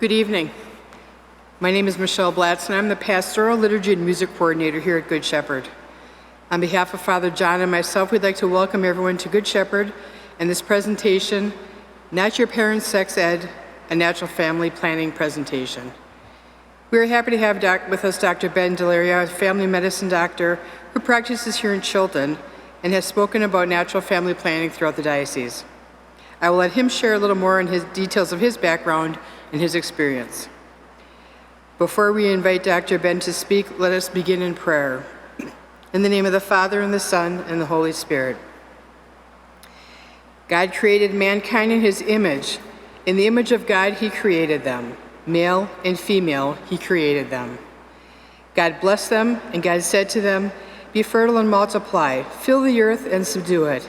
Good evening. My name is Michelle Blatz, and I'm the Pastoral Liturgy and Music Coordinator here at Good Shepherd. On behalf of Father John and myself, we'd like to welcome everyone to Good Shepherd and this presentation, Not Your Parents' Sex Ed, a Natural Family Planning presentation. We are happy to have with us Dr. Ben Dellaria, a family medicine doctor who practices here in Chilton and has spoken about natural family planning throughout the diocese. I will let him share a little more on his details of his background and his experience. Before we invite Dr. Ben to speak, let us begin in prayer. In the name of the Father, and the Son, and the Holy Spirit. God created mankind in his image. In the image of God, he created them. Male and female, he created them. God blessed them, and God said to them, "Be fertile and multiply, fill the earth and subdue it.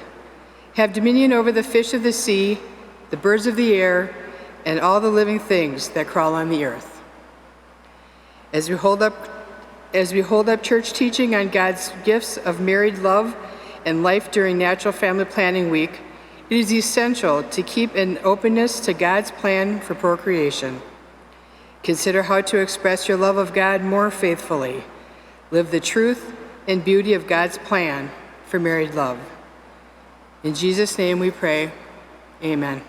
Have dominion over the fish of the sea, the birds of the air, and all the living things that crawl on the earth." As we hold up church teaching on God's gifts of married love and life during Natural Family Planning Week, it is essential to keep an openness to God's plan for procreation. Consider how to express your love of God more faithfully. Live the truth and beauty of God's plan for married love. In Jesus' name we pray, amen.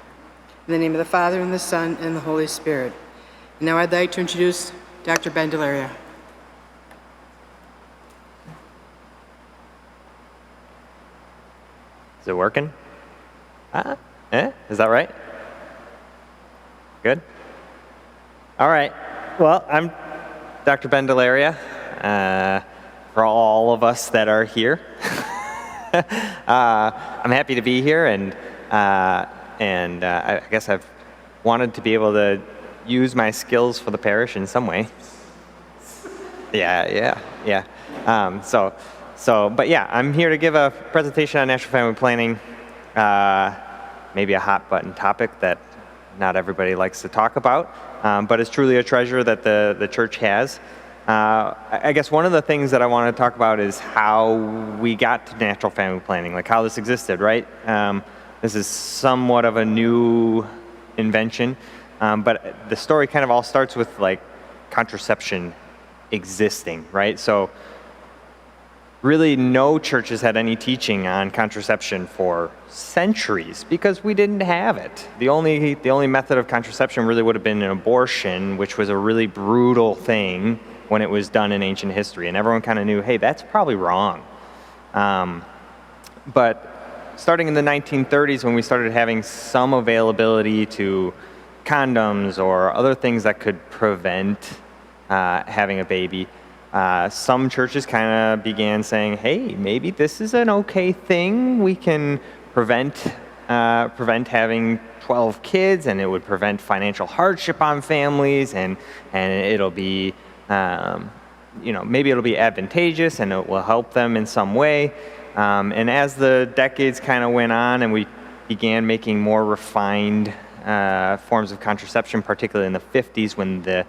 In the name of the Father, and the Son, and the Holy Spirit. And now I'd like to introduce Dr. Ben Dellaria. Is it working? Is that right? Good? All right. Well, I'm Dr. Ben Dellaria. For all of us that are here, I'm happy to be here, and I guess I've wanted to be able to use my skills for the parish in some way. Yeah. But yeah, I'm here to give a presentation on natural family planning, maybe a hot button topic that not everybody likes to talk about, but it's truly a treasure that the church has. I guess one of the things that I want to talk about is how we got to natural family planning, like how this existed, right? This is somewhat of a new invention, but the story kind of all starts with like contraception existing, right? So really no churches had any teaching on contraception for centuries because we didn't have it. The only method of contraception really would have been an abortion, which was a really brutal thing when it was done in ancient history, and everyone kind of knew, hey, that's probably wrong. But starting in the 1930s, when we started having some availability to condoms or other things that could prevent having a baby, some churches kind of began saying, hey, maybe this is an okay thing. We can prevent having 12 kids, and it would prevent financial hardship on families, and it'll be maybe it'll be advantageous and it will help them in some way. And as the decades kind of went on and we began making more refined forms of contraception, particularly in the 50s when the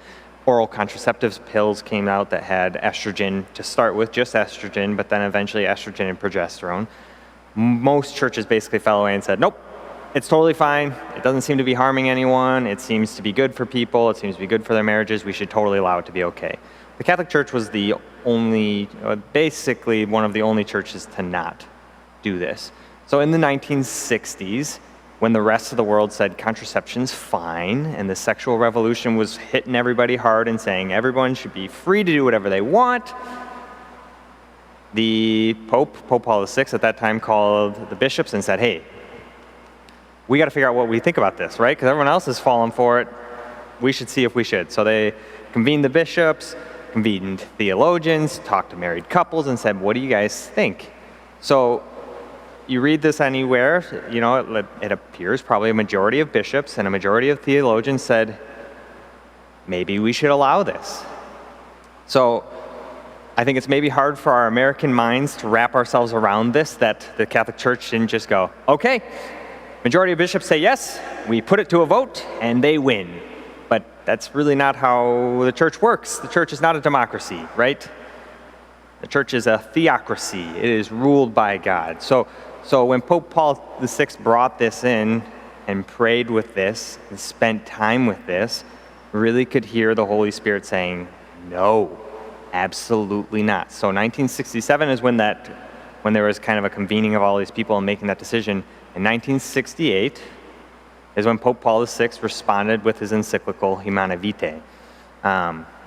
oral contraceptives pills came out that had estrogen to start with, just estrogen, but then eventually estrogen and progesterone, most churches basically fell away and said, nope, it's totally fine. It doesn't seem to be harming anyone. It seems to be good for people. It seems to be good for their marriages. We should totally allow it to be okay. The Catholic Church was basically one of the only churches to not do this. So in the 1960s, when the rest of the world said contraception's fine, and the sexual revolution was hitting everybody hard and saying everyone should be free to do whatever they want, the Pope Paul VI at that time called the bishops and said, hey, we got to figure out what we think about this, right? Because everyone else is falling for it. We should see if we should. So they convened the bishops, convened theologians, talked to married couples, and said, what do you guys think? So you read this anywhere, it appears probably a majority of bishops and a majority of theologians said, maybe we should allow this. So I think it's maybe hard for our American minds to wrap ourselves around this, that the Catholic Church didn't just go, okay, majority of bishops say yes, we put it to a vote, and they win. But that's really not how the church works. The church is not a democracy, right? The church is a theocracy. It is ruled by God. So when Pope Paul VI brought this in and prayed with this and spent time with this, really could hear the Holy Spirit saying, no, absolutely not. So 1967 is when there was kind of a convening of all these people and making that decision. In 1968 is when Pope Paul VI responded with his encyclical Humanae Vitae.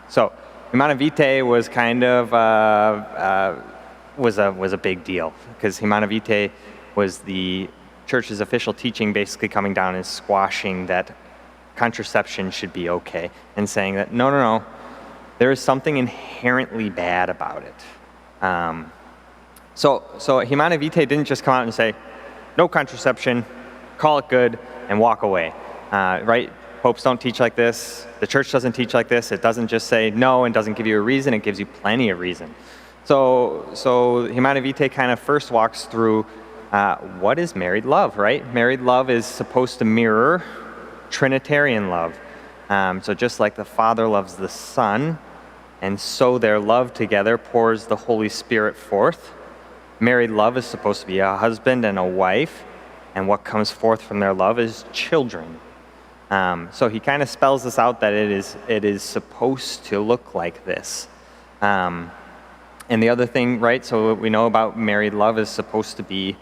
So Humanae Vitae was kind of was a big deal, because Humanae Vitae was the church's official teaching, basically coming down and squashing that contraception should be okay, and saying that no, there is something inherently bad about it. So Humanae Vitae didn't just come out and say, no contraception, call it good, and walk away, right? Popes don't teach like this. The church doesn't teach like this. It doesn't just say no and doesn't give you a reason. It gives you plenty of reason. So Humanae Vitae kind of first walks through what is married love, right? Married love is supposed to mirror Trinitarian love. So just like the Father loves the Son, and so their love together pours the Holy Spirit forth, married love is supposed to be a husband and a wife, and what comes forth from their love is children. So he kind of spells this out, that it is supposed to look like this. And the other thing, right, so what we know about married love is supposed to be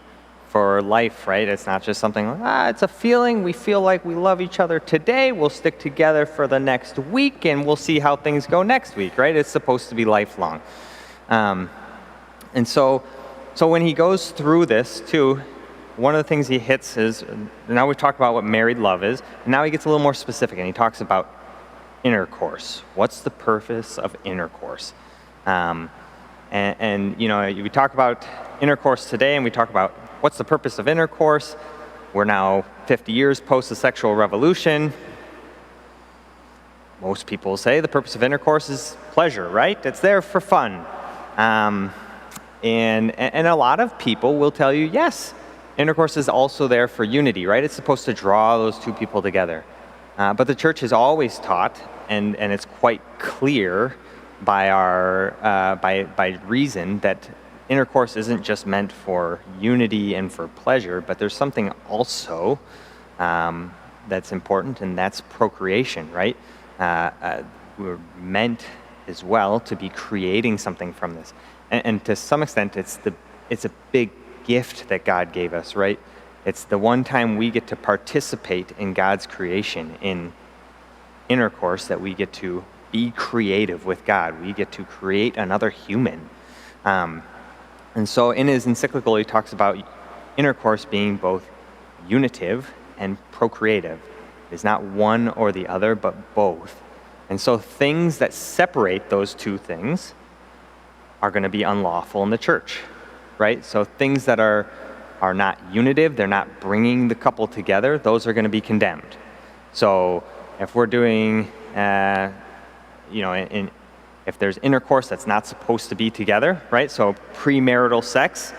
for life, right? It's not just something like, it's a feeling, we feel like we love each other today, we'll stick together for the next week, and we'll see how things go next week, right? It's supposed to be lifelong. And so when he goes through this, too, one of the things he hits is, now we've talked about what married love is, and now he gets a little more specific, and he talks about intercourse. What's the purpose of intercourse? And you know, we talk about intercourse today, and we talk about what's the purpose of intercourse. We're now 50 years post the sexual revolution. Most people say the purpose of intercourse is pleasure, right? It's there for fun. And a lot of people will tell you, yes, intercourse is also there for unity, right? It's supposed to draw those two people together. But the church has always taught, and it's quite clear by reason, that intercourse isn't just meant for unity and for pleasure, but there's something also that's important, and that's procreation, right? We're meant as well to be creating something from this. And to some extent, it's a big gift that God gave us, right? It's the one time we get to participate in God's creation, in intercourse, that we get to be creative with God. We get to create another human. And so in his encyclical, he talks about intercourse being both unitive and procreative. It's not one or the other, but both. And so things that separate those two things are going to be unlawful in the church, right? So things that are not unitive, they're not bringing the couple together, those are going to be condemned. So if we're doing, if there's intercourse that's not supposed to be together, right? So premarital sex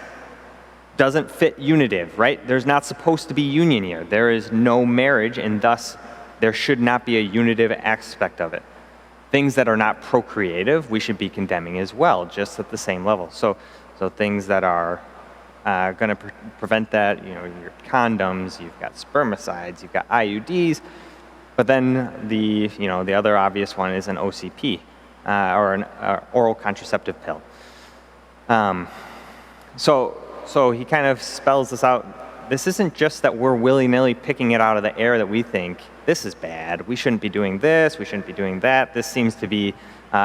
doesn't fit unitive, right? There's not supposed to be union here. There is no marriage, and thus there should not be a unitive aspect of it. Things that are not procreative, we should be condemning as well, just at the same level. So things that are going to prevent that, your condoms, you've got spermicides, you've got IUDs, but then the other obvious one is an OCP, or an oral contraceptive pill. So he kind of spells this out. This isn't just that we're willy-nilly picking it out of the air that we think, this is bad, we shouldn't be doing this, we shouldn't be doing that, this seems to be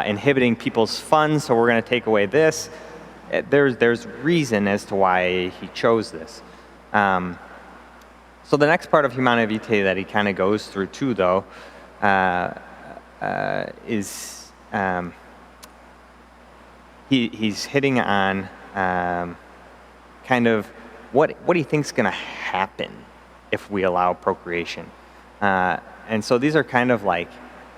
inhibiting people's fun, so we're going to take away this. There's reason as to why he chose this. So the next part of Humanae Vitae that he kind of goes through too, though, is he's hitting on kind of what he thinks is going to happen if we allow procreation. And so these are kind of like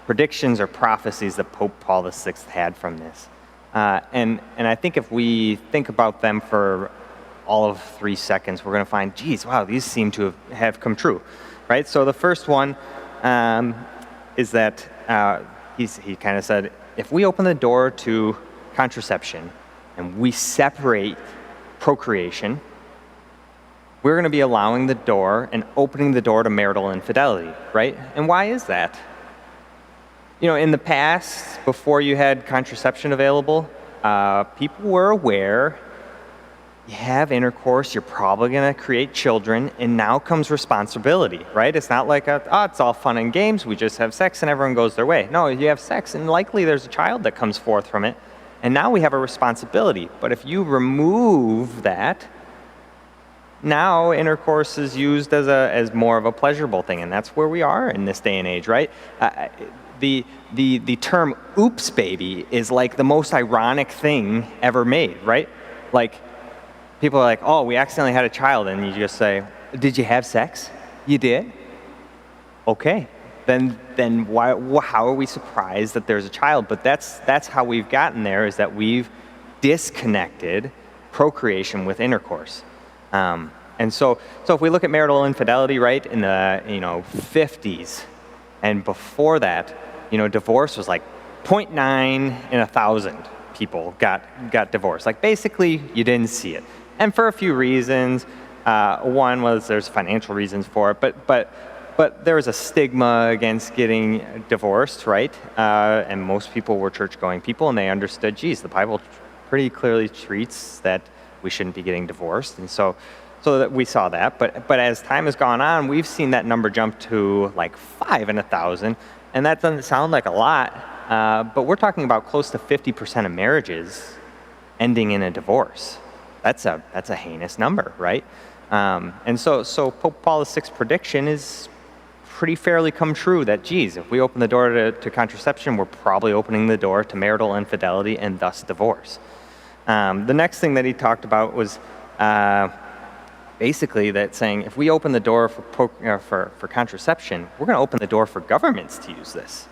predictions or prophecies that Pope Paul VI had from this. And I think if we think about them for all of 3 seconds, we're going to find, geez, wow, these seem to have come true, right? So the first one is that he kind of said, if we open the door to contraception and we separate procreation, we're going to be allowing the door and opening the door to marital infidelity, right? And why is that? In the past, before you had contraception available, people were aware you have intercourse, you're probably going to create children, and now comes responsibility, right? It's not like, it's all fun and games, we just have sex and everyone goes their way. No, you have sex and likely there's a child that comes forth from it, and now we have a responsibility. But if you remove that, now intercourse is used as more of a pleasurable thing, and that's where we are in this day and age, right? The term "oops, baby" is like the most ironic thing ever made, right? Like, people are like, "Oh, we accidentally had a child," and you just say, "Did you have sex? You did? Okay. Then why? How are we surprised that there's a child?" But that's how we've gotten there, is that we've disconnected procreation with intercourse. And so if we look at marital infidelity, right, in the 50s, and before that, divorce was like 0.9 in 1,000 people got divorced. Like, basically, you didn't see it, and for a few reasons. One was there's financial reasons for it, but there was a stigma against getting divorced, right? And most people were church-going people, and they understood, geez, the Bible pretty clearly treats that we shouldn't be getting divorced, and so that we saw that. But as time has gone on, we've seen that number jump to like 5 in 1,000, and that doesn't sound like a lot, but we're talking about close to 50% of marriages ending in a divorce. That's a heinous number, right? And so Pope Paul VI's prediction is pretty fairly come true, that, geez, if we open the door to contraception, we're probably opening the door to marital infidelity and thus divorce. The next thing that he talked about was basically that saying, if we open the door for contraception, we're going to open the door for governments to use this.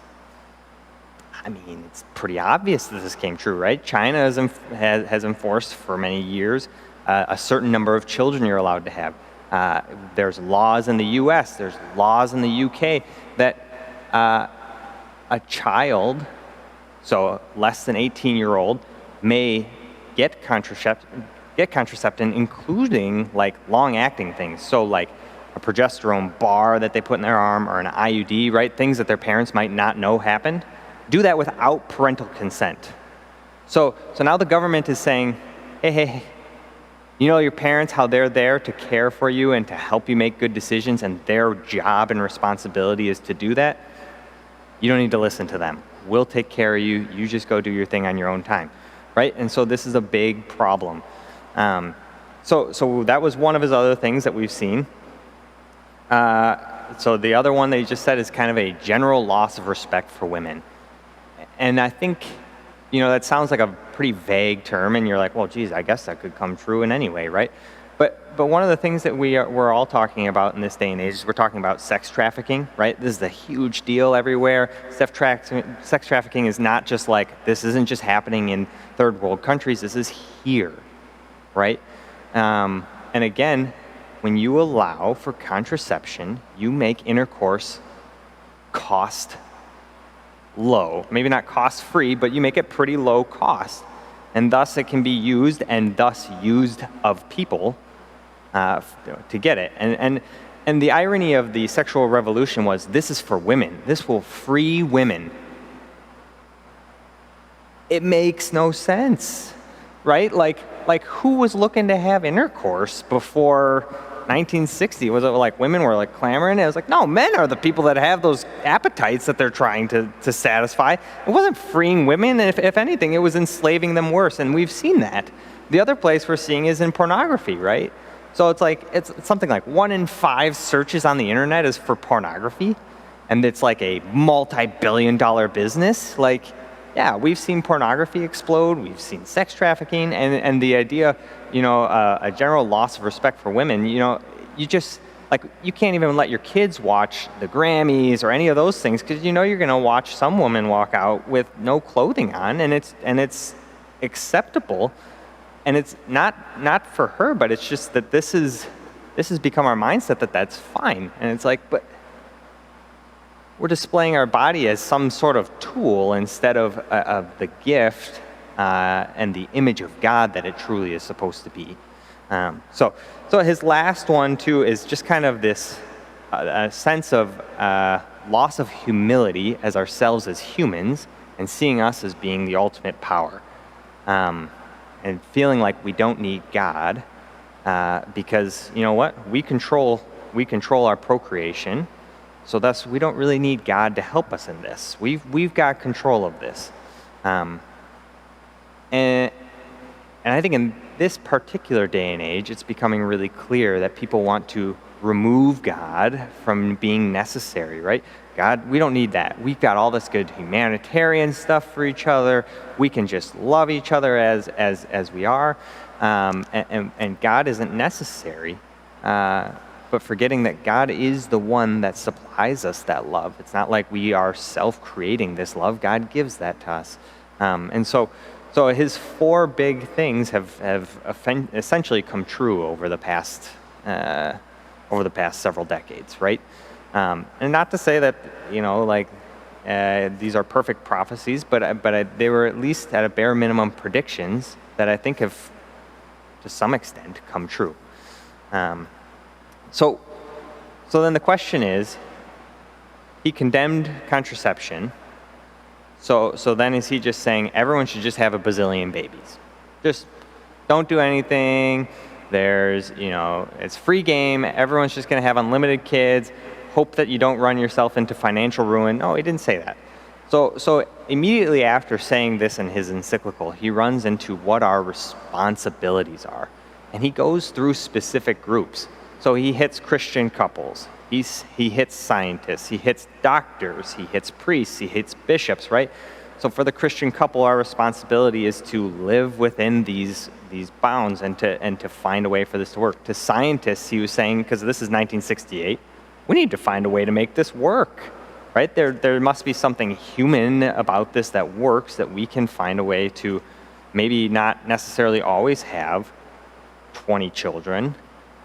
I mean, it's pretty obvious that this came true, right? China has enforced for many years a certain number of children you're allowed to have. There's laws in the U.S., there's laws in the U.K. that a child, so less than 18-year-old, may get contraception, including like long-acting things. So like a progesterone bar that they put in their arm, or an IUD, right? Things that their parents might not know happened. Do that without parental consent. So now the government is saying, hey, your parents, how they're there to care for you and to help you make good decisions, and their job and responsibility is to do that. You don't need to listen to them. We'll take care of you. You just go do your thing on your own time, right? And so this is a big problem. So that was one of his other things that we've seen. So the other one that he just said is kind of a general loss of respect for women. And I think, that sounds like a pretty vague term, and you're like, well, geez, I guess that could come true in any way, right? But one of the things that we're all talking about in this day and age is we're talking about sex trafficking, right? This is a huge deal everywhere. Sex trafficking is not just like, this isn't just happening in third world countries, this is here, right? And again, when you allow for contraception, you make intercourse cost low. Maybe not cost free, but you make it pretty low cost. And thus it can be used, and thus used of people to get it. And the irony of the sexual revolution was, this is for women. This will free women. It makes no sense, right? Like who was looking to have intercourse before 1960? Was it like women were like clamoring? It was like, no, men are the people that have those appetites that they're trying to satisfy. It wasn't freeing women. If anything, it was enslaving them worse. And we've seen that. The other place we're seeing is in pornography, right? So it's something like 1 in 5 searches on the internet is for pornography. And it's like a multi-billion-dollar business. Like, yeah, we've seen pornography explode. We've seen sex trafficking, and the idea, a general loss of respect for women. You just you can't even let your kids watch the Grammys or any of those things, because you're going to watch some woman walk out with no clothing on, and it's acceptable, and it's not for her, but it's just that this has become our mindset that's fine, and it's like, but we're displaying our body as some sort of tool instead of the gift and the image of God that it truly is supposed to be. So his last one too is just kind of this sense of loss of humility as ourselves as humans and seeing us as being the ultimate power. And feeling like we don't need God because, you know what, we control our procreation, so thus we don't really need God to help us in this. We've got control of this. And I think in this particular day and age, it's becoming really clear that people want to remove God from being necessary, right? God, we don't need that. We've got all this good humanitarian stuff for each other. We can just love each other as we are. And God isn't necessary, but forgetting that God is the one that supplies us that love. It's not like we are self-creating this love. God gives that to us. And so his 4 big things have essentially come true over the past several decades, right? And not to say that, you know, like these are perfect prophecies, but they were at least at a bare minimum predictions that I think have, to some extent, come true. So then the question is, he condemned contraception. So then is he just saying everyone should just have a bazillion babies? Just don't do anything. There's, you know, it's free game. Everyone's just going to have unlimited kids. Hope that you don't run yourself into financial ruin. No, he didn't say that. So immediately after saying this in his encyclical, he runs into what our responsibilities are. And he goes through specific groups. So he hits Christian couples. He hits scientists. He hits doctors. He hits priests. He hits bishops, right? So for the Christian couple, our responsibility is to live within these bounds and to find a way for this to work. To scientists, he was saying, because this is 1968, we need to find a way to make this work, right? There must be something human about this that works, that we can find a way to maybe not necessarily always have 20 children,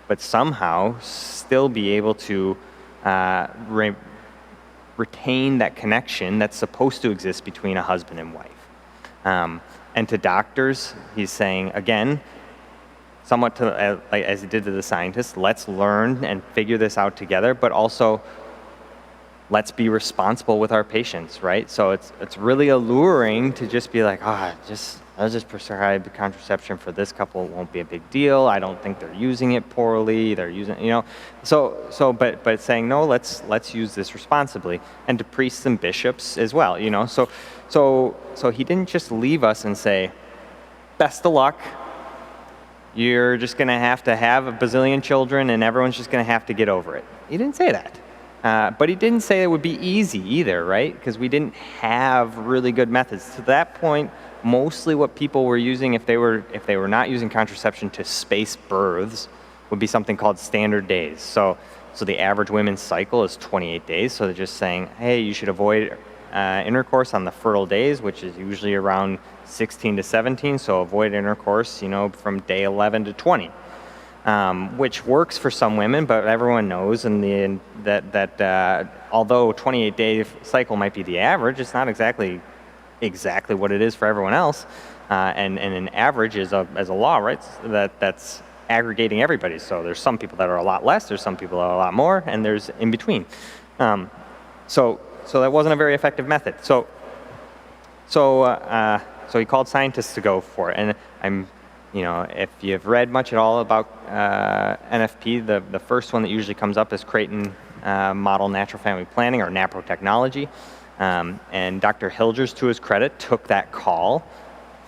but somehow still be able to retain that connection that's supposed to exist between a husband and wife. And to doctors, he's saying, again, somewhat to, as he did to the scientists, let's learn and figure this out together, but also let's be responsible with our patients, right? So it's really alluring to just be like, I'll just prescribe contraception for this couple. It won't be a big deal. I don't think they're using it poorly. They're using, you know, but saying, no, let's use this responsibly, and to priests and bishops as well, you know. So he didn't just leave us and say, best of luck. You're just going to have a bazillion children and everyone's just going to have to get over it. He didn't say that. But he didn't say it would be easy either, right? Because we didn't have really good methods. To that point, mostly what people were using, if they were not using contraception to space births, would be something called standard days. So the average women's cycle is 28 days. So they're just saying, hey, you should avoid intercourse on the fertile days, which is usually around 16 to 17. So avoid intercourse, you know, from day 11 to 20, which works for some women, but everyone knows that although 28-day cycle might be the average, it's not exactly what it is for everyone else. And an average is as a law, right? That's aggregating everybody. So there's some people that are a lot less, there's some people that are a lot more, and there's in between. So that wasn't a very effective method. So he called scientists to go for it. And if you've read much at all about NFP, the first one that usually comes up is Creighton Model Natural Family Planning, or NAPRO technology. And Dr. Hilgers, to his credit, took that call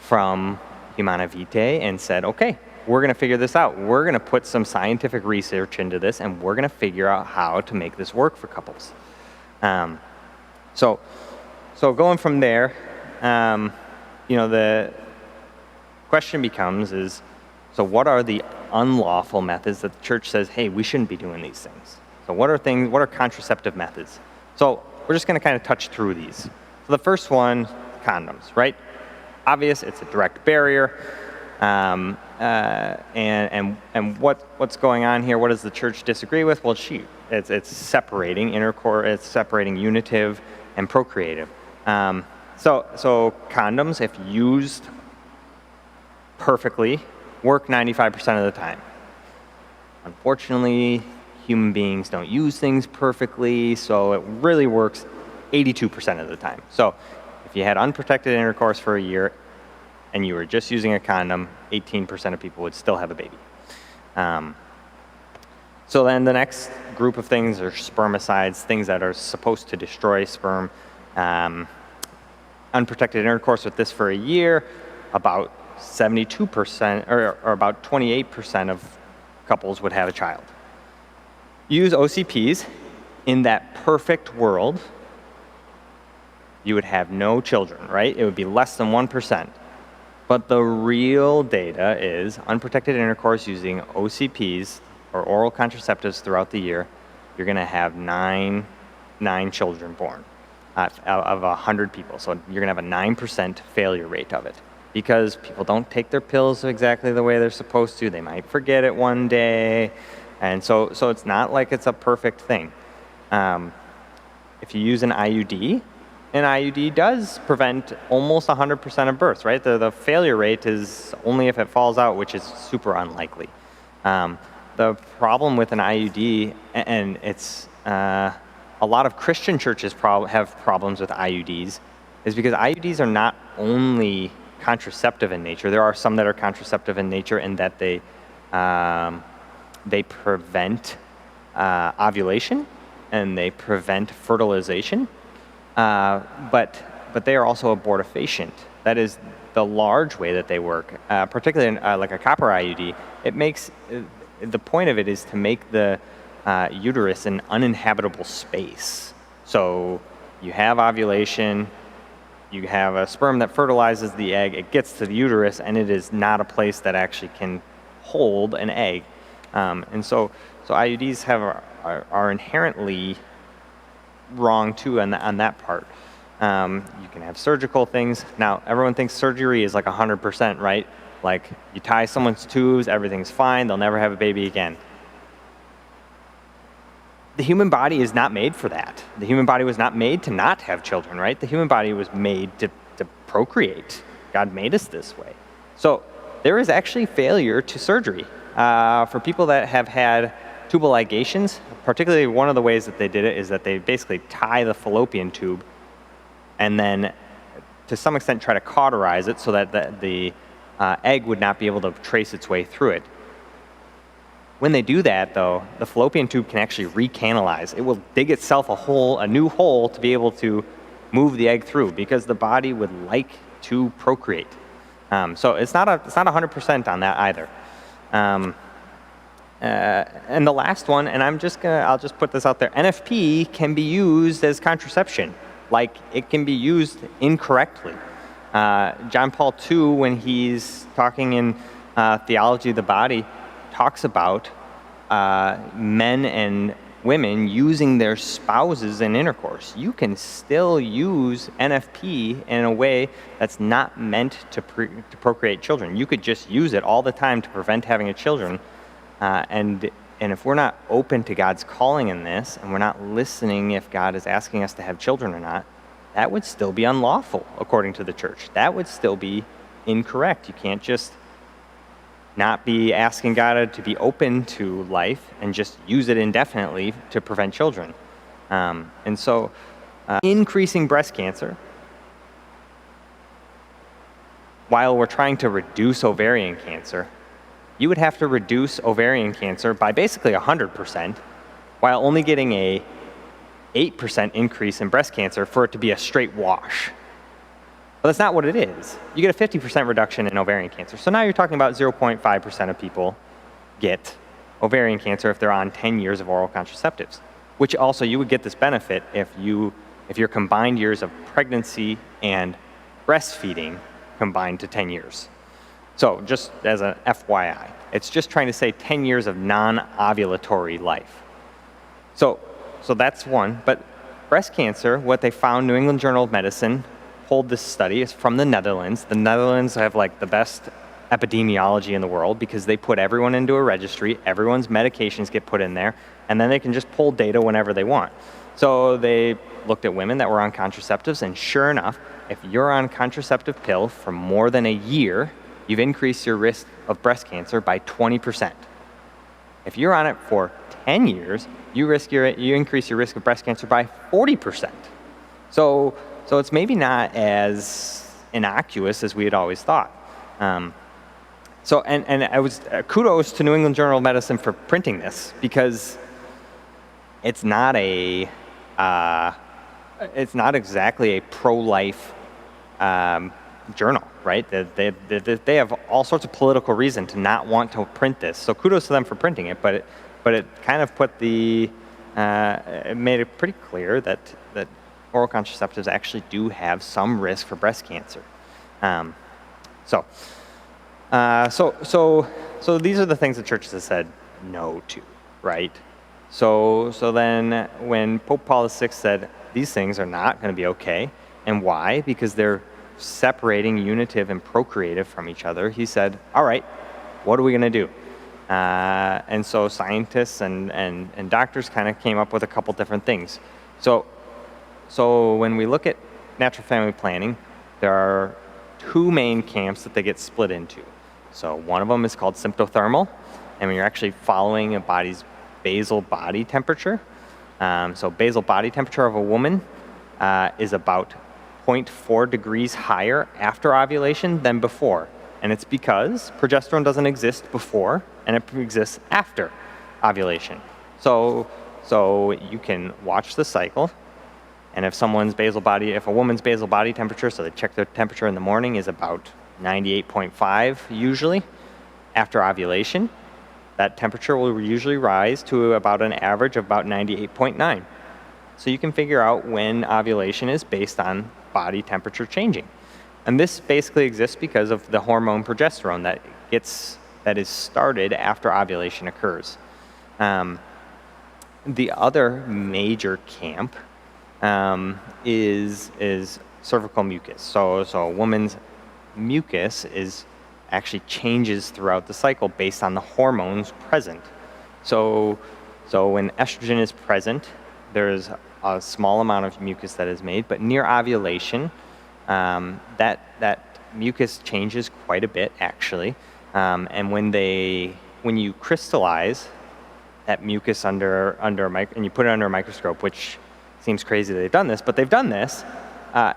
from Humana Vitae and said, okay, we're going to figure this out. We're going to put some scientific research into this, and we're going to figure out how to make this work for couples. So going from there, the question becomes so what are the unlawful methods that the church says, hey, we shouldn't be doing these things? So what are contraceptive methods? So we're just going to kind of touch through these. So the first one, condoms, right? Obvious, it's a direct barrier. And what's going on here? What does the church disagree with? Well, it's separating intercourse, it's separating unitive and procreative. So condoms, if used perfectly, work 95% of the time. Unfortunately, human beings don't use things perfectly, so it really works 82% of the time. So if you had unprotected intercourse for a year and you were just using a condom, 18% of people would still have a baby. So then the next group of things are spermicides, things that are supposed to destroy sperm. Unprotected intercourse with this for a year, about 72% or about 28% of couples would have a child. Use OCPs. In that perfect world, you would have no children, right? It would be less than 1%. But the real data is unprotected intercourse using OCPs or oral contraceptives throughout the year, you're going to have nine children born of 100 people. So you're going to have a 9% failure rate of it because people don't take their pills exactly the way they're supposed to. They might forget it one day. And so it's not like it's a perfect thing. If you use an IUD does prevent almost 100% of births, right? The failure rate is only if it falls out, which is super unlikely. The problem with an IUD, and it's a lot of Christian churches have problems with IUDs, is because IUDs are not only contraceptive in nature. There are some that are contraceptive in nature in that they prevent ovulation and they prevent fertilization, but they are also abortifacient. That is the large way that they work, particularly in, like a copper IUD. It makes the point of it is to make the uterus an uninhabitable space. So you have ovulation, you have a sperm that fertilizes the egg, it gets to the uterus, and it is not a place that actually can hold an egg. And so IUDs are inherently wrong too on that part. You can have surgical things. Now, everyone thinks surgery is like 100%, right? Like you tie someone's tubes, everything's fine, they'll never have a baby again. The human body is not made for that. The human body was not made to not have children, right? The human body was made to procreate. God made us this way. So there is actually failure to surgery. For people that have had tubal ligations, particularly one of the ways that they did it is that they basically tie the fallopian tube and then to some extent try to cauterize it so that the egg would not be able to trace its way through it. When they do that, though, the fallopian tube can actually recanalize. It will dig itself a new hole to be able to move the egg through because the body would like to procreate. So it's not 100% on that either. And the last one, and I'll just put this out there. NFP can be used as contraception. Like it can be used incorrectly. John Paul II, when he's talking in Theology of the Body, talks about men and women using their spouses in intercourse. You can still use NFP in a way that's not meant to procreate children. You could just use it all the time to prevent having a children. And if we're not open to God's calling in this, and we're not listening if God is asking us to have children or not, that would still be unlawful according to the church. That would still be incorrect. You can't just not be asking God to be open to life and just use it indefinitely to prevent children. And so increasing breast cancer, while we're trying to reduce ovarian cancer, you would have to reduce ovarian cancer by basically 100% while only getting a 8% increase in breast cancer for it to be a straight wash. But that's not what it is. You get a 50% reduction in ovarian cancer. So now you're talking about 0.5% of people get ovarian cancer if they're on 10 years of oral contraceptives, which also you would get this benefit if your combined years of pregnancy and breastfeeding combined to 10 years. So just as an FYI, it's just trying to say 10 years of non-ovulatory life. So that's one. But breast cancer, what they found, New England Journal of Medicine pulled this study. It's from the Netherlands. The Netherlands have like the best epidemiology in the world because they put everyone into a registry, everyone's medications get put in there, and then they can just pull data whenever they want. So they looked at women that were on contraceptives, and sure enough, if you're on contraceptive pill for more than a year, you've increased your risk of breast cancer by 20%. If you're on it for 10 years, you increase your risk of breast cancer by 40%. So it's maybe not as innocuous as we had always thought. Kudos to New England Journal of Medicine for printing this, because it's not exactly a pro-life journal, right? They have all sorts of political reason to not want to print this. So kudos to them for printing it, but it kind of it made it pretty clear that oral contraceptives actually do have some risk for breast cancer. So these are the things the churches have said no to, right? So then when Pope Paul VI said these things are not going to be okay, and why? Because they're separating unitive and procreative from each other, he said, all right, what are we going to do? And so scientists and doctors kind of came up with a couple different things. So when we look at natural family planning, there are two main camps that they get split into. So one of them is called symptothermal, and when you're actually following a body's basal body temperature. So basal body temperature of a woman is about 0.4 degrees higher after ovulation than before. And it's because progesterone doesn't exist before, and it exists after ovulation. So you can watch the cycle, and if a woman's basal body temperature, so they check their temperature in the morning, is about 98.5 usually, after ovulation, that temperature will usually rise to about an average of about 98.9. So you can figure out when ovulation is based on body temperature changing. And this basically exists because of the hormone progesterone that is started after ovulation occurs. The other major camp is cervical mucus. So a woman's mucus actually changes throughout the cycle based on the hormones present. So when estrogen is present, there's a small amount of mucus that is made, but near ovulation, that mucus changes quite a bit actually. And when you crystallize that mucus and you put it under a microscope, which seems crazy that they've done this, but they've done this,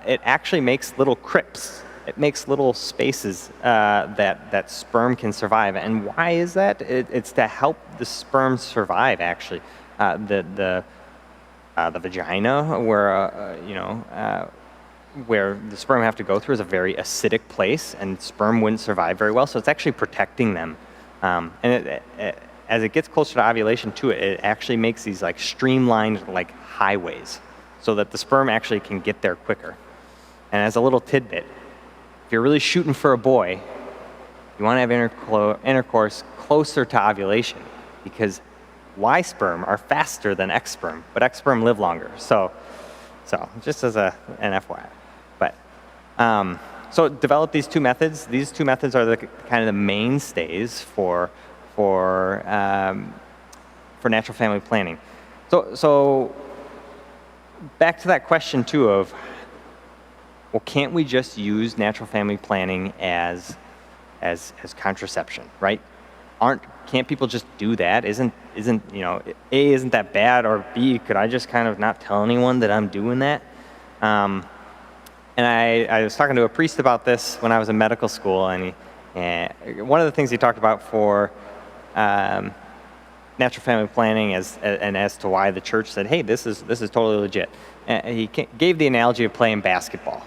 it actually makes little crypts. It makes little spaces that sperm can survive. And why is that? It's to help the sperm survive, actually. The vagina, where the sperm have to go through, is a very acidic place, and sperm wouldn't survive very well. So it's actually protecting them. And as it gets closer to ovulation, too, it actually makes these like streamlined like highways, so that the sperm actually can get there quicker. And as a little tidbit, if you're really shooting for a boy, you want to have intercourse closer to ovulation, because Y sperm are faster than X sperm, but X sperm live longer. So just as an FYI. But so develop these two methods. These two methods are the kind of the mainstays for natural family planning. So back to that question too of, well, can't we just use natural family planning as contraception, right? Can't people just do that? Isn't A, isn't that bad? Or B, could I just kind of not tell anyone that I'm doing that? And I was talking to a priest about this when I was in medical school, and one of the things he talked about for natural family planning as to why the church said, hey, this is totally legit. He gave the analogy of playing basketball.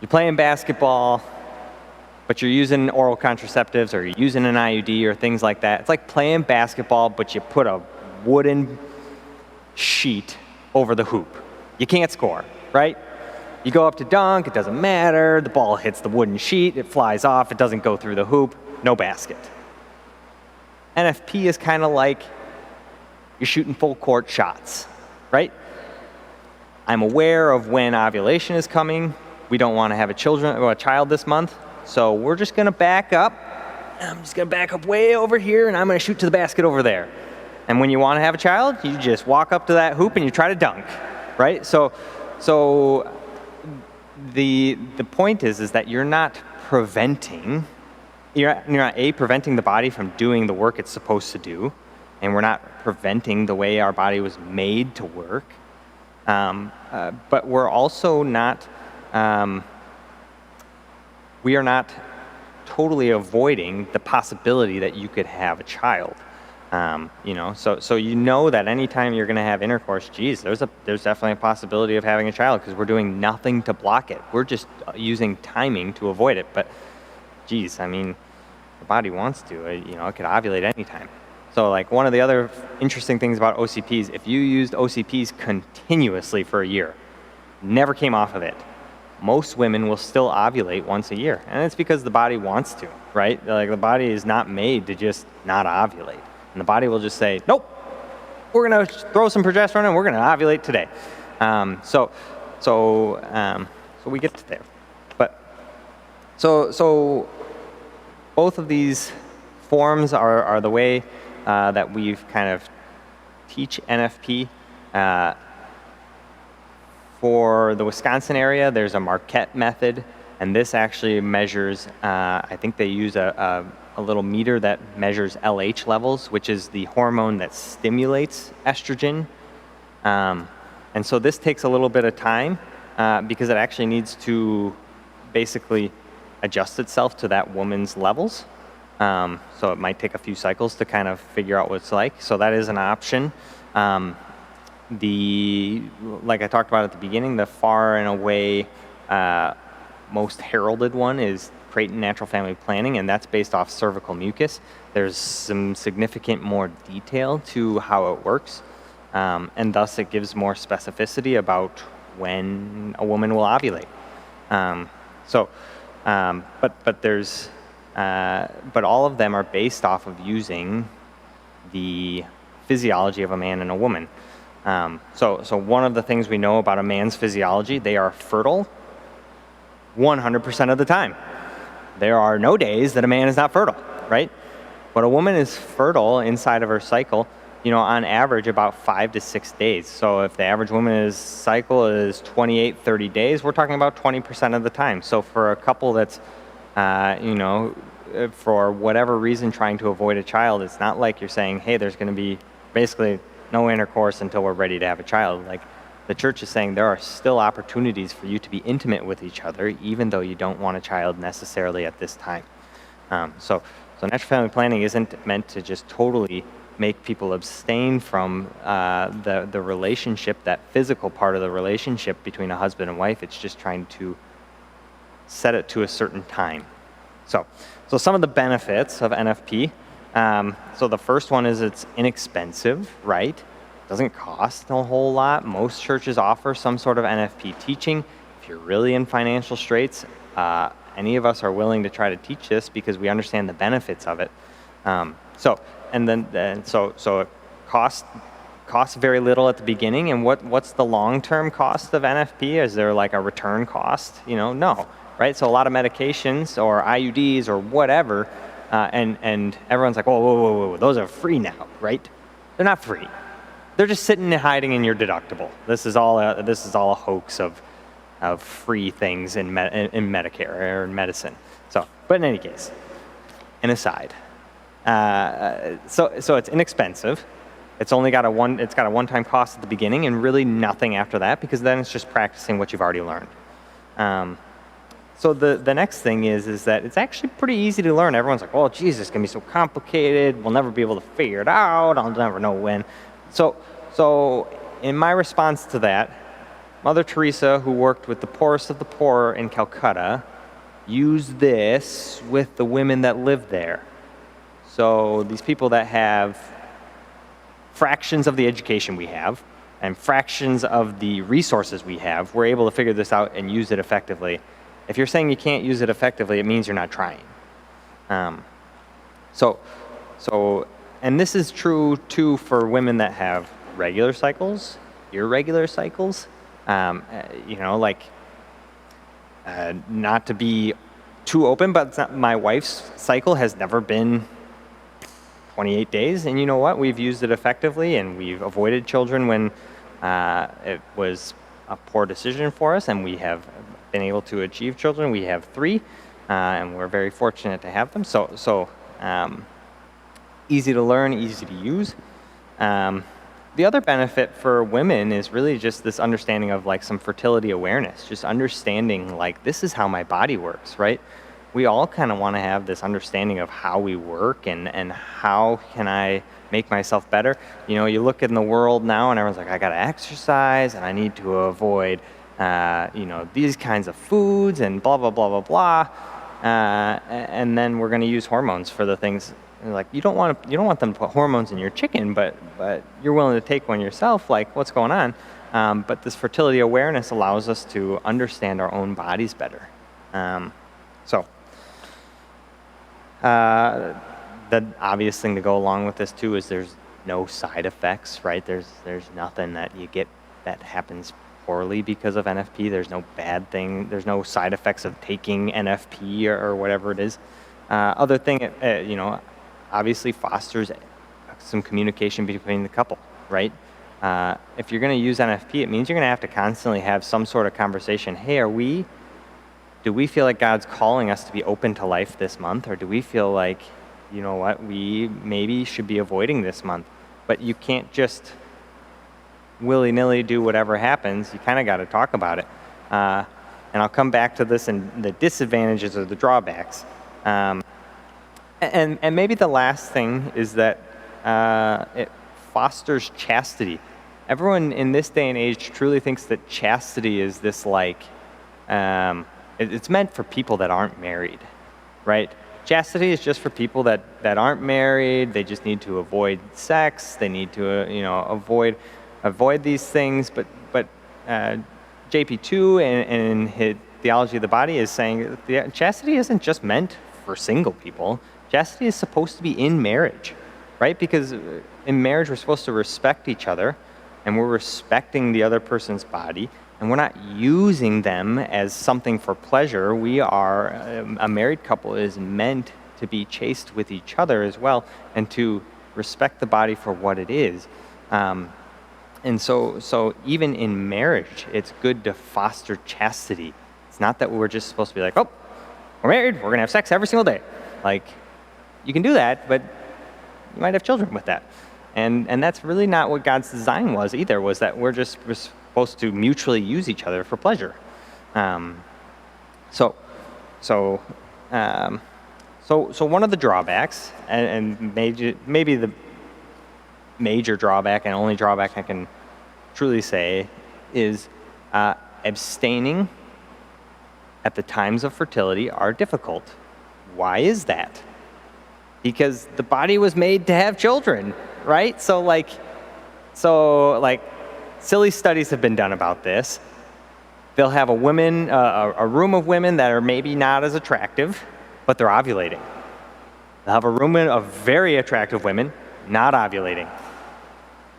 You're playing basketball, but you're using oral contraceptives, or you're using an IUD or things like that. It's like playing basketball, but you put a wooden sheet over the hoop. You can't score, right? You go up to dunk, it doesn't matter. The ball hits the wooden sheet, it flies off, it doesn't go through the hoop, no basket. NFP is kind of like you're shooting full court shots, right? I'm aware of when ovulation is coming. We don't want to have a child this month, so we're just going to back up. I'm just going to back up way over here, and I'm going to shoot to the basket over there. And when you want to have a child, you just walk up to that hoop and you try to dunk, right? So the point is that you're not preventing you're not preventing the body from doing the work it's supposed to do, and we're not preventing the way our body was made to work. But we're also not, we are not totally avoiding the possibility that you could have a child. So you know that anytime you're going to have intercourse, geez, there's definitely a possibility of having a child because we're doing nothing to block it. We're just using timing to avoid it. But geez, I mean, the body wants to. It could ovulate anytime. So like one of the other interesting things about OCPs, if you used OCPs continuously for a year, never came off of it, most women will still ovulate once a year. And it's because the body wants to, right? Like the body is not made to just not ovulate. And the body will just say, nope, we're going to throw some progesterone and we're going to ovulate today. So we get to there. But so both of these forms are the way that we've kind of teach NFP. For the Wisconsin area, there's a Marquette method, and this actually measures, I think they use a little meter that measures LH levels, which is the hormone that stimulates estrogen. And so this takes a little bit of time because it actually needs to basically adjust itself to that woman's levels. So it might take a few cycles to kind of figure out what it's like. So that is an option. Like I talked about at the beginning, the far and away most heralded one is Creighton Natural Family Planning, and that's based off cervical mucus. There's some significant more detail to how it works, and thus it gives more specificity about when a woman will ovulate. But all of them are based off of using the physiology of a man and a woman. So one of the things we know about a man's physiology, they are fertile 100% of the time. There are no days that a man is not fertile, right? But a woman is fertile inside of her cycle, on average about 5 to 6 days. So if the average woman's cycle is 28, 30 days, we're talking about 20% of the time. So for a couple that's, for whatever reason trying to avoid a child, it's not like you're saying, hey, there's going to be basically no intercourse until we're ready to have a child. Like the church is saying there are still opportunities for you to be intimate with each other, even though you don't want a child necessarily at this time. So natural family planning isn't meant to just totally make people abstain from the relationship, that physical part of the relationship between a husband and wife. It's just trying to set it to a certain time. So some of the benefits of NFP. So the first one is it's inexpensive, right? Doesn't cost a whole lot. Most churches offer some sort of NFP teaching. If you're really in financial straits, any of us are willing to try to teach this because we understand the benefits of it. So it costs very little at the beginning. And what's the long-term cost of NFP? Is there like a return cost? No, right? So a lot of medications or IUDs or whatever, and everyone's like, whoa, those are free now, right? They're not free. They're just sitting and hiding in your deductible. This is all a hoax of free things in Medicare or in medicine. So, but in any case, an aside. So it's inexpensive. It's got a one-time cost at the beginning and really nothing after that, because then it's just practicing what you've already learned. So the next thing is that it's actually pretty easy to learn. Everyone's like, oh, geez, it's going to be so complicated. We'll never be able to figure it out. I'll never know when. So in my response to that, Mother Teresa, who worked with the poorest of the poor in Calcutta, used this with the women that lived there. So these people that have fractions of the education we have and fractions of the resources we have, we're able to figure this out and use it effectively. If you're saying you can't use it effectively, it means you're not trying. And this is true too for women that have regular cycles, irregular cycles. Not to be too open, but my wife's cycle has never been 28 days. And you know what? We've used it effectively, and we've avoided children when it was a poor decision for us, and we have been able to achieve children. We have 3. and we're very fortunate to have them. So easy to learn, easy to use. The other benefit for women is really just this understanding of like some fertility awareness, just understanding like this is how my body works, right? We all kind of want to have this understanding of how we work and how can I make myself better. You know, you look in the world now and everyone's like, I got to exercise and I need to avoid, these kinds of foods and blah, blah, blah, blah, blah. And then we're going to use hormones for the things. Like you don't want them to put hormones in your chicken, but you're willing to take one yourself. Like what's going on? But this fertility awareness allows us to understand our own bodies better. The obvious thing to go along with this too is there's no side effects, right? There's nothing that you get that happens poorly because of NFP. There's no bad thing. There's no side effects of taking NFP or whatever it is. Other thing, obviously fosters some communication between the couple, right? If you're going to use NFP, it means you're going to have to constantly have some sort of conversation. Hey, do we feel like God's calling us to be open to life this month? Or do we feel like, you know what, we maybe should be avoiding this month? But you can't just willy-nilly do whatever happens. You kind of got to talk about it. And I'll come back to this and the disadvantages or the drawbacks. And maybe the last thing is that it fosters chastity. Everyone in this day and age truly thinks that chastity is this like, it's meant for people that aren't married, right? Chastity is just for people that aren't married. They just need to avoid sex. They need to, avoid these things. But JP2 and his Theology of the Body is saying that chastity isn't just meant for single people. Chastity is supposed to be in marriage, right? Because in marriage, we're supposed to respect each other, and we're respecting the other person's body, and we're not using them as something for pleasure. We are, a married couple is meant to be chaste with each other as well, and to respect the body for what it is. And so even in marriage, it's good to foster chastity. It's not that we're just supposed to be like, oh, we're married, we're gonna have sex every single day. Like, you can do that, but you might have children with that. And that's really not what God's design was either, was that we're supposed to mutually use each other for pleasure. So one of the drawbacks, and maybe the major drawback and only drawback I can truly say is abstaining at the times of fertility are difficult. Why is that? Because the body was made to have children, right? So silly studies have been done about this. They'll have a room of women that are maybe not as attractive, but they're ovulating. They'll have a room of very attractive women not ovulating.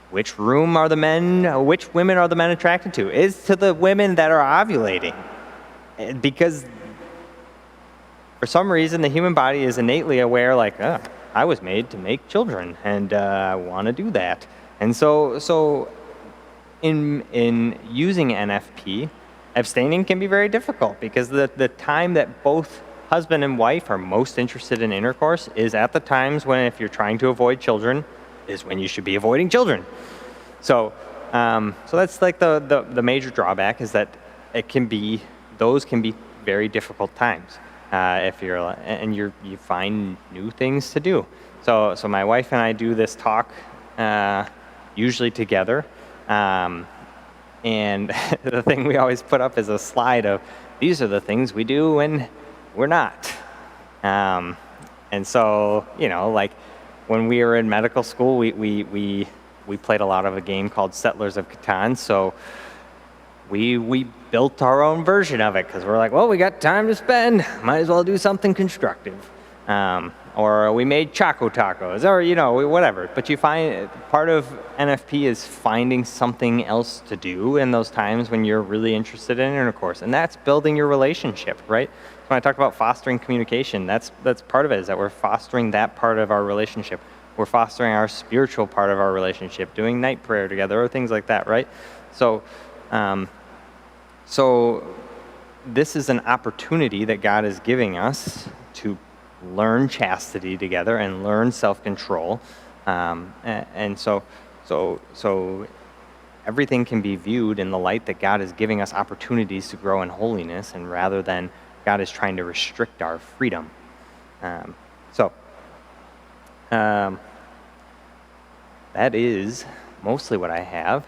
Which women are the men attracted to? Is to the women that are ovulating. Because for some reason, the human body is innately aware, like, I was made to make children, and I want to do that. And so in using NFP, abstaining can be very difficult, because the time that both husband and wife are most interested in intercourse is at the times when, if you're trying to avoid children, is when you should be avoiding children. So that's like the major drawback, is that those can be very difficult times. If you find new things to do. So my wife and I do this talk usually together, and the thing we always put up is a slide of these are the things we do when we're not. And so like when we were in medical school, we played a lot of a game called Settlers of Catan. So we built our own version of it, because we're like, well, we got time to spend, might as well do something constructive. Or we made Choco Tacos, or whatever. But you find part of NFP is finding something else to do in those times when you're really interested in intercourse, and that's building your relationship, right? When I talk about fostering communication, that's part of it, is that we're fostering that part of our relationship. We're fostering our spiritual part of our relationship, doing night prayer together or things like that, right? So this is an opportunity that God is giving us to learn chastity together and learn self-control. And so everything can be viewed in the light that God is giving us opportunities to grow in holiness, and rather than God is trying to restrict our freedom. That is mostly what I have.